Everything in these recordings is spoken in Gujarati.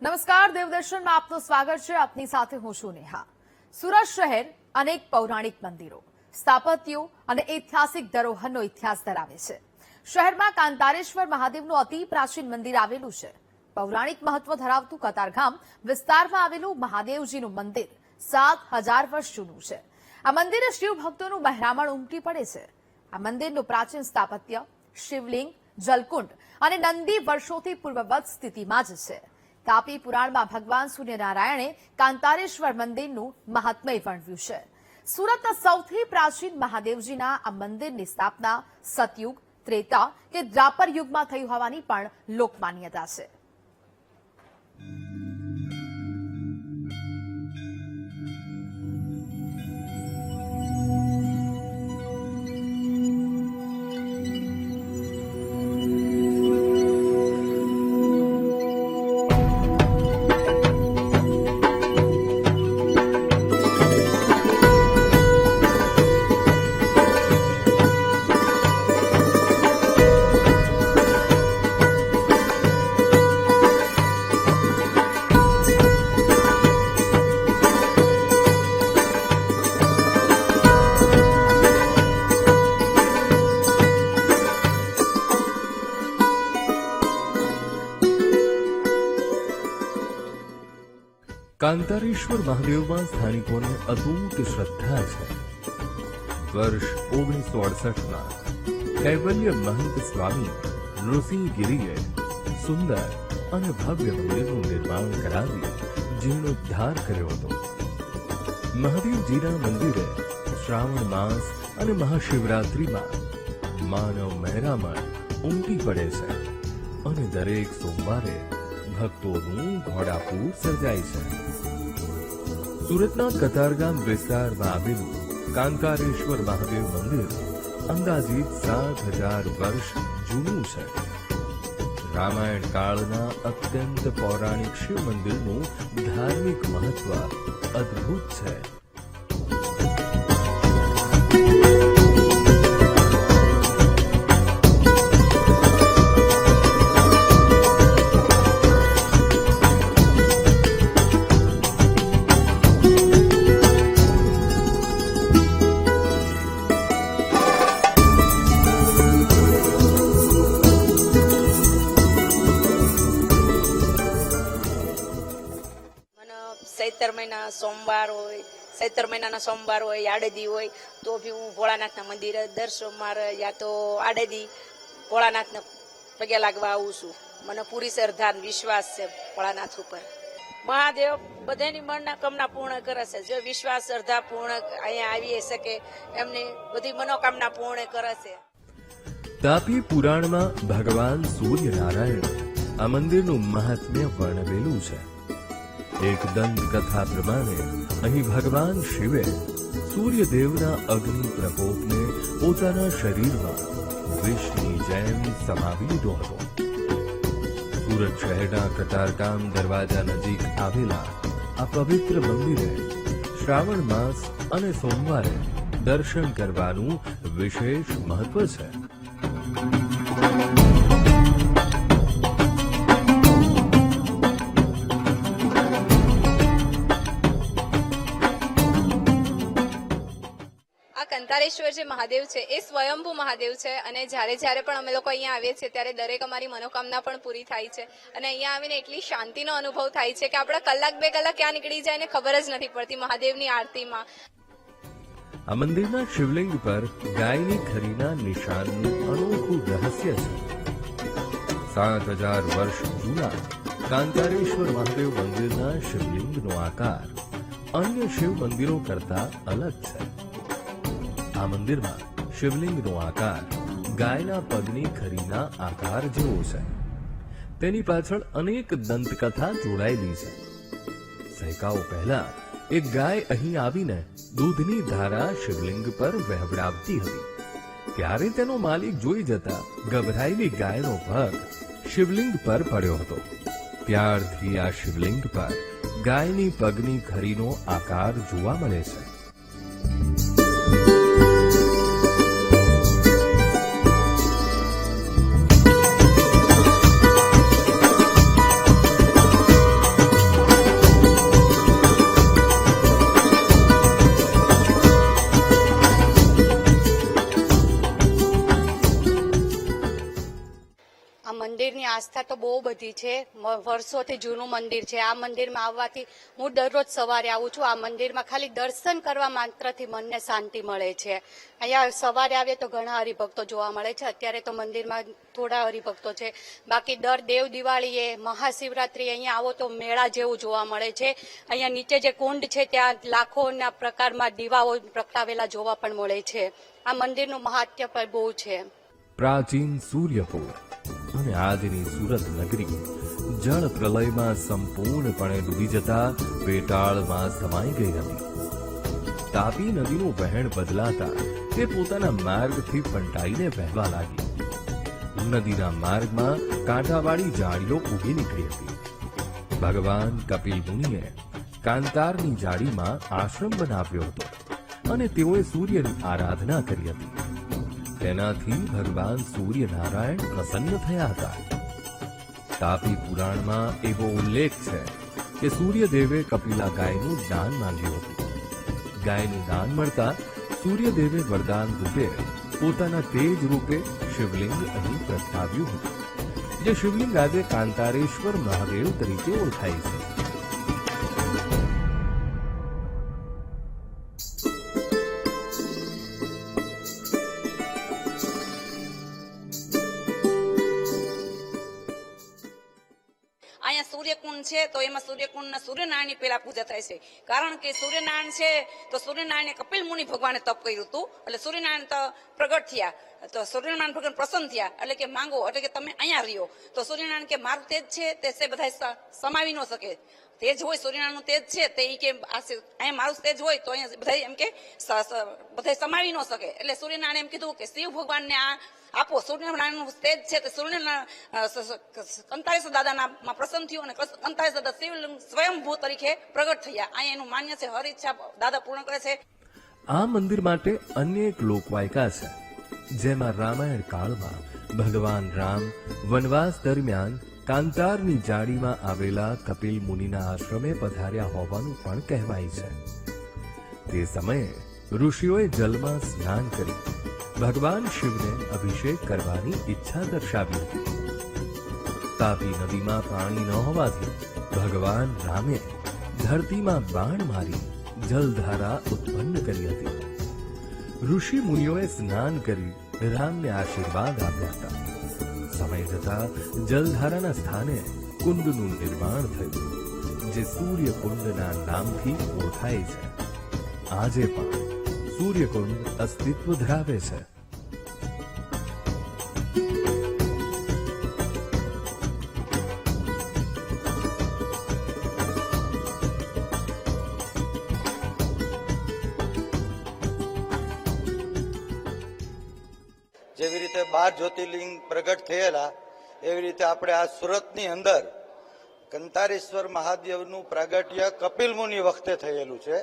નમસ્કાર, દેવદર્શનમાં આપનું સ્વાગત છે. આપની સાથે હું છું નેહા. સુરત શહેર અનેક પૌરાણિક મંદિરો, સ્થાપત્યો અને ઐતિહાસિક ધરોહરનો ઇતિહાસ ધરાવે છે. શહેરમાં કાંતારેશ્વર મહાદેવનું અતિ પ્રાચીન મંદિર આવેલું છે. પૌરાણિક મહત્વ ધરાવતું કતારગામ વિસ્તારમાં આવેલું મહાદેવજીનું મંદિર 7000 વર્ષ જૂનું છે. આ મંદિરે શિવ ભક્તોનું મહેરામણ ઉમટી પડે છે. આ મંદિરનું પ્રાચીન સ્થાપત્ય, શિવલિંગ, જલકુંડ અને નંદી વર્ષોથી પૂર્વવત સ્થિતિમાં જ છે. તાપી પુરાણમાં ભગવાન સૂર્યનારાયણે કાંતારેશ્વર મંદિરનું મહાત્મય વર્ણવ્યું છે. સુરતના સૌથી પ્રાચીન મહાદેવજીના આ મંદિરની સ્થાપના સતયુગ, ત્રેતા કે દ્વાપર યુગમાં થઈ હોવાની પણ લોકમાન્યતા છે. કાંતારેશ્વર મહાદેવમાં સ્થાનિકોને અતૂટ શ્રદ્ધા છે. વર્ષ 1968માં કૈવલ્ય મહંત સ્વામી નૃસિંહગીરીએ સુંદર અને ભવ્ય મંદિરનું નિર્માણ કરાવી જીર્ણોદ્ધાર કર્યો હતો. મહાદેવજીના મંદિરે શ્રાવણ માસ અને મહાશિવરાત્રિમાં માનવ મહેરામણ ઉમટી પડે છે અને દરેક સોમવારે ભક્તોનું ઘોડાપૂર સર્જાય છે. સુરતના કતારગામ વિસ્તારમાં આવેલું કાંતારેશ્વર મહાદેવ મંદિર અંદાજિત 7000 વર્ષ જૂનું છે. રામાયણ કાળના અત્યંત પૌરાણિક શિવ મંદિરનું ધાર્મિક મહત્વ અદ્ભુત છે. ચૈત્ર મહિનાના સોમવાર હોય, આડેદી હોય તો બી હું ભોળાનાથના મંદિરે દર સોમવારે યા તો આડેદી ભોળાનાથને પગે લાગવા આવું છું. મને પૂરી શ્રદ્ધા વિશ્વાસ છે ભોળાનાથ ઉપર. મહાદેવ બધાની મનોકામના પૂર્ણ કરે છે. જો વિશ્વાસ શ્રદ્ધા પૂર્ણ અહીંયા આવી શકે એમની બધી મનોકામના પૂર્ણ કરે છે. તાપી પુરાણમાં ભગવાન સૂર્યનારાયણ આ મંદિરનું મહાત્મ્ય વર્ણવેલું છે. એક દંત કથા પ્રમાણે અહીં ભગવાન શિવે સૂર્યદેવના અગ્નિ પ્રકોપને પોતાના શરીરમાં વિષની જેમ સમાવી લીધો હતો. સુરત શહેરના કતારગામ દરવાજા નજીક આવેલા આ પવિત્ર મંદિરે શ્રાવણ માસ અને સોમવારે દર્શન કરવાનું વિશેષ મહત્વ છે. કાંતારેશ્વર જે મહાદેવ છે એ સ્વયંભૂ મહાદેવ છે અને જ્યારે પણ અમે લોકો અહીંયા આવીએ છીએ ત્યારે દરેક અમારી મનોકામના પણ પૂરી થાય છે. અને અહીંયા આવીને એટલી શાંતિનો અનુભવ થાય છે કે આપણા કલાક 2 કલાક ક્યાં નીકળી જાય ને ખબર જ નથી પડતી મહાદેવની આરતીમાં. આ મંદિરના શિવલિંગ પર ગાયની ખરીના નિશાનનું અનોખું રહસ્ય છે. 7000 વર્ષ જૂના કાંતારેશ્વર મહાદેવ મંદિરના શિવલિંગનો આકાર અન્ય શિવ મંદિરો કરતા અલગ છે. આ મંદિરમાં શિવલિંગનો આકાર ગાયના પગની ખરીના આકાર જેવો છે. તેની પાછળ અનેક દંતકથા જોડાયેલી છે. સૈકાઓ પહેલા એક ગાય અહીં આવીને દૂધની ધારા શિવલિંગ પર વહેવડાવતી હતી. ત્યારે તેનો માલિક જોઈ જતા ગભરાયેલી ગાયનો પગ શિવલિંગ પર પડ્યો હતો. ત્યારથી આ શિવલિંગ પર ગાયની પગની ખરીનો આકાર જોવા મળે છે. તો બહુ બધી છે. વર્ષોથી જૂનું મંદિર છે. આ મંદિરમાં આવવાથી હું દરરોજ સવારે આવું છું. આ મંદિરમાં ખાલી દર્શન કરવા માત્રથી મનને શાંતિ મળે છે. અહીંયા સવારે આવીએ તો ઘણા હરિભક્તો જોવા મળે છે. અત્યારે તો મંદિરમાં થોડા હરિભક્તો છે. બાકી દર દેવ દિવાળીએ, મહાશિવરાત્રી અહીંયા આવો તો મેળા જેવું જોવા મળે છે. અહીંયા નીચે જે કુંડ છે ત્યાં લાખોના પ્રકારમાં દીવાઓ પ્રગટાવેલા જોવા પણ મળે છે. આ મંદિરનું મહાત્મ્ય પણ બહુ છે. પ્રાચીન સૂર્યપુર અને આજની સુરત નગરી જળ પ્રલયમાં સંપૂર્ણપણે ડૂબી જતા પેટાળમાં સમાઈ ગઈ હતી. તાપી નદીનું વહેણ બદલાતા તે પોતાના માર્ગથી પંટાઈને વહેવા લાગી. નદીના માર્ગમાં કાંટાવાળી જાળીઓ ઉગી નીકળી હતી. ભગવાન કપિલ મુનિએ કાંતારની જાળીમાં આશ્રમ બનાવ્યો હતો અને તેઓએ સૂર્યની આરાધના કરી હતી. તેનાથી ભગવાન સૂર્યનારાયણ પ્રસન્ન થયા હતા. તાપી પુરાણમાં એવો ઉલ્લેખ છે કે સૂર્યદેવે કપિલા ગાયનું દાન માંગ્યું હતું. ગાયનું દાન મળતા સૂર્યદેવે વરદાન રૂપે પોતાના તેજ રૂપે શિવલિંગ અહીં પ્રસ્થાવ્યું હતું, જે શિવલિંગ આજે કાંતારેશ્વર મહાદેવ તરીકે ઓળખાય છે. અહીંયા સૂર્યકુંડ છે તો એમાં સૂર્યકુંડના સૂર્યનારાયણની પહેલા પૂજા થાય છે. કારણ કે સૂર્યનારાયણ છે તો સૂર્યનારાયણે કપિલ મુનિ ભગવાને તપ કર્યું હતું, એટલે સૂર્યનારાયણ તો પ્રગટ થયા. તો સૂર્યનારાયણ ભગવાન પ્રસન્ન થયા એટલે કે માંગો, એટલે કે તમે અહીંયા રહ્યો. તો સૂર્યનારાયણ કે મારું તેજ છે તે બધા સમાવી ન શકે. તેજ હોય સૂર્યનારાયણનું તેજ છે તે કે અહીંયા મારું તેજ હોય તો અહીંયા બધા એમ કે બધા સમાવી ન શકે. એટલે સૂર્યનારાયણ એમ કીધું કે શિવ ભગવાનને આ આપો. સૂર્યનારાયણનું તેજ છે તે કંતારેશ્વર દાદાના પ્રસન્ન થયું અને કંતારેશ્વર દાદા શિવલિંગ સ્વયંભૂ તરીકે પ્રગટ થયા. અહીંયા એનું માન્ય છે, હર ઈચ્છા દાદા પૂર્ણ કરે છે. આ મંદિર માટે અનેક લોકવાયકા છે, જેમાં રામાયણ કાળમાં ભગવાન રામ વનવાસ દરમિયાન કાંતારની જાળીમાં આવેલા કપિલ મુનિના આશ્રમે પધાર્યા હોવાનું પણ કહેવાય છે. તે સમયે ઋષિઓએ જલમાં સ્નાન કરી ભગવાન શિવને અભિષેક કરવાની ઈચ્છા દર્શાવી હતી. તાપી નદીમાં પાણી ન હોવાથી ભગવાન રામે ધરતીમાં બાણ મારી જલધારા ઉત્પન્ન કરી હતી. ઋષિ મુનિઓએ સ્નાન કરી રામને આશીર્વાદ આપ્યા હતા. સમય જતા જલધારાના સ્થાને કુંડનું નિર્માણ થયું, જે સૂર્યકુંડના નામથી ઓળખાય છે. આજે પણ સૂર્યકુંડ અસ્તિત્વ ધરાવે છે. જેવી રીતે 12 જ્યોતિર્લિંગ પ્રગટ થયેલા એવી રીતે આપણે આ સુરતની અંદર કંતારેશ્વર મહાદેવનું પ્રાગટ્ય કપિલ મુનિ વખતે થયેલું છે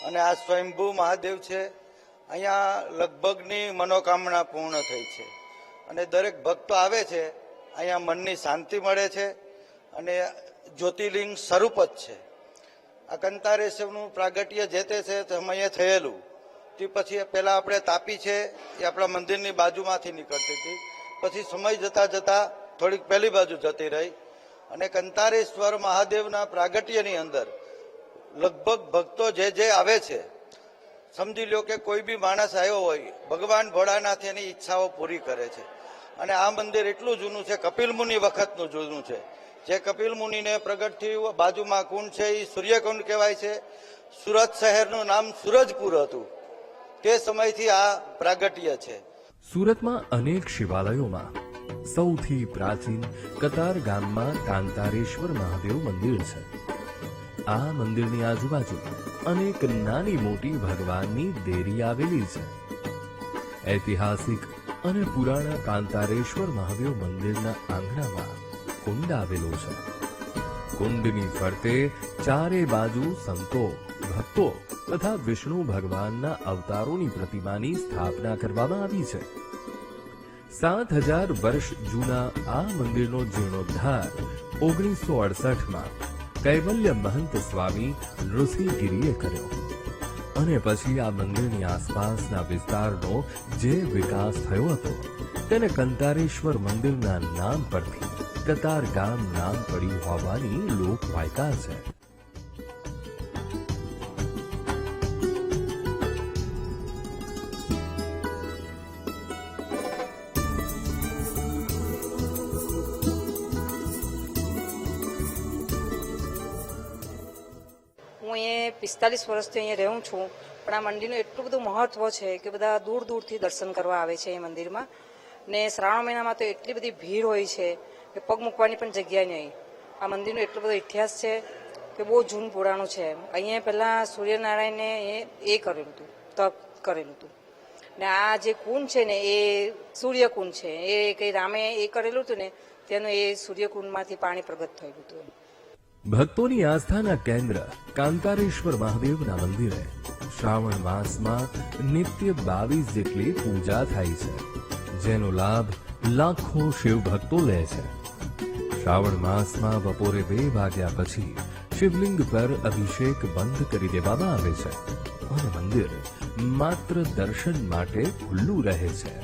અને આ સ્વયંભૂ મહાદેવ છે. અહીંયા લગભગની મનોકામના પૂર્ણ થઈ છે અને દરેક ભક્તો આવે છે, અહીંયા મનની શાંતિ મળે છે અને જ્યોતિર્લિંગ સ્વરૂપ જ છે. આ કંતારેશ્વરનું પ્રાગટ્ય જે તે સમયે થયેલું તે પછી પહેલા આપણે તાપી છે એ આપણા મંદિરની બાજુમાંથી નીકળતી હતી, પછી સમય જતા જતા થોડીક પહેલી બાજુ જતી રહી અને કંતારેશ્વર મહાદેવના પ્રાગટ્યની અંદર લગભગ ભક્તો જે આવે છે, સમજી લો કે કોઈ બી માણસ આવ્યો હોય, ભગવાન ભોળાનાથ એની ઈચ્છાઓ પૂરી કરે છે. અને આ મંદિર એટલું જૂનું છે, કપિલ મુનિ વખતનું જૂનું છે. જે કપિલ મુનિને પ્રગટ થયું, બાજુમાં કુંડ છે એ સૂર્યકુંડ કહેવાય છે. સુરત શહેરનું નામ સુરજપુર હતું, તે સમયથી આ પ્રાગટ્ય છે. સુરતમાં અનેક શિવાલયોમાં સૌથી પ્રાચીન કતાર ગામમાં કાંતારેશ્વર મહાદેવ મંદિર છે. આ મંદિરની આજુબાજુ અનેક નાની મોટી ભગવાનની દેરી આવેલી છે. ઐતિહાસિક અને પુરાણા કાંતારેશ્વર મહાદેવ મંદિરના આંગણામાં કુંડ આવેલો છે. કુંડની ફરતે ચારે બાજુ સંતો, ભક્તો તથા વિષ્ણુ ભગવાનના અવતારોની પ્રતિમાની સ્થાપના કરવામાં આવી છે. 7000 વર્ષ જૂના આ મંદિરનો જીર્ણોદ્ધાર 1968માં કૈવલ્ય મહંત સ્વામી ઋષિગીરીએ કર્યો અને પછી આ મંદિરની આસપાસના વિસ્તારનો જે વિકાસ થયો હતો તેને કંતારેશ્વર મંદિરના નામ પરથી કતાર ગામ નામ પડ્યું હોવાની લોકવાયકા છે. હું અહીંયા 45 વર્ષથી અહીંયા રહું છું, પણ આ મંદિરનું એટલું બધું મહત્વ છે કે બધા દૂર દૂરથી દર્શન કરવા આવે છે એ મંદિરમાં. ને શ્રાવણ મહિનામાં તો એટલી બધી ભીડ હોય છે કે પગ મૂકવાની પણ જગ્યા નહીં. આ મંદિરનો એટલો બધો ઇતિહાસ છે કે બહુ જૂનું પુરાણું છે. અહીંયા પહેલાં સૂર્યનારાયણે એ કરેલું હતું, તપ કરેલું હતું. ને આ જે કુંડ છે ને એ સૂર્યકુંડ છે. એ કંઈ રામે એ કરેલું હતું ને તેનું એ સૂર્યકુંડમાંથી પાણી પ્રગટ થયેલું હતું. ભક્તોની આસ્થાના કેન્દ્ર કાંતારેશ્વર મહાદેવના મંદિરે શ્રાવણ માસમાં નિત્ય 22 જેટલી પૂજા થાય છે, જેનો લાભ લાખો શિવ ભક્તો લે છે. શ્રાવણ માસમાં બપોરે 2 વાગ્યા પછી શિવલિંગ પર અભિષેક બંધ કરી દેવામાં આવે છે અને મંદિર માત્ર દર્શન માટે ખુલ્લું રહે છે.